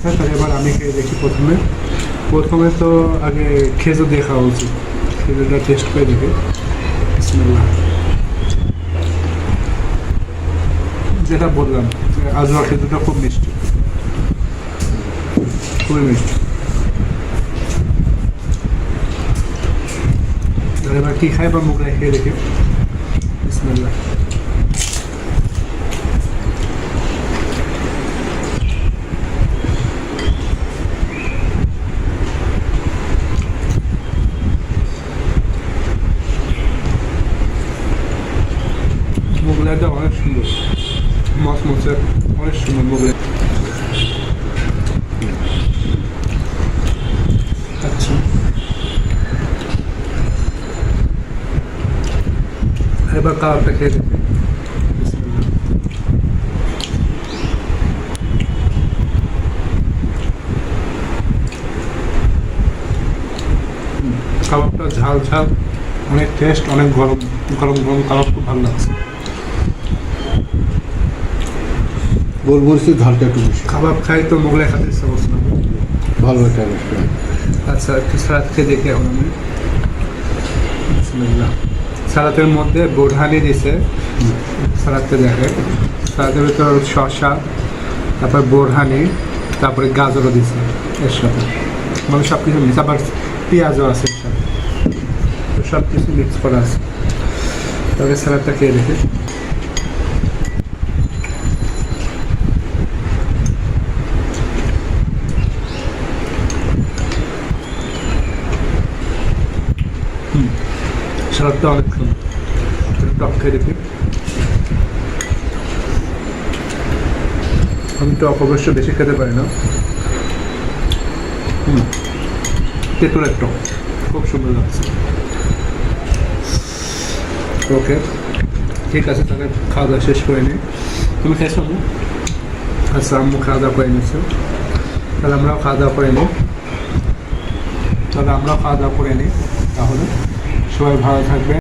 হ্যাঁ, তাহলে এবার আমি খেয়ে দেখি। প্রথমে তো আগে খেজুর দিয়ে খাওয়া উচিত। খেজুরটা টেস্ট করে দেখি। বিসমিল্লাহ। যেটা বললাম যে আজওয়া খেজুরটা খুব মিষ্টি, খুবই মিষ্টি। তাহলে এবার কী খাই বা মুগলাই খেয়ে দেখি। বিসমিল্লাহ। মোগলাইটা অনেক সুন্দর, মচমচে, অনেক সুন্দর মোগলাই। আচ্ছা, এবার কাবাবটা খেয়ে দেখি। বিসমিল্লাহ। কাবাবটা ঝাল ঝাল, অনেক টেস্ট, অনেক গরম গরম গরম কাবাব, খুব ভালো লাগছে। গোলমরিচের ঝালটা একটু বেশি, কাবাব খাই তো মোগলাই খেতে ইচ্ছা করছে না। ভালো একটা রেস্টুরেন্ট। আচ্ছা, একটু সালাদ খেয়ে দেখি এখন আমি। বিসমিল্লাহ। সালাদের মধ্যে বোরহানি দিছে, সালাদটা দেখে। সালাদের ভিতর শসা, তারপর বোরহানি, তারপরে গাজরও দিছে এর সাথে, মানে সব কিছু মিক্স, আবার পেঁয়াজও আছে এর সাথে, তো সব কিছু মিক্স করা আছে। তবে সালাদটা খেয়ে দেখি। সালাদটা অনেক সুন্দর, টক খেয়ে দেখি। আমি টক অবশ্য বেশি খেতে পারি না। তেঁতুলের টক, খুব সুন্দর লাগছে। ওকে, ঠিক আছে, তাহলে খাওয়া দাওয়া শেষ করে নিই। তুমি খেয়েছো আম্মু? আচ্ছা, আম্মু খাওয়া দাওয়া করে নিয়েছো, তাহলে আমরাও খাওয়া দাওয়া করে নিই। তাহলে সবাই ভালো থাকবে।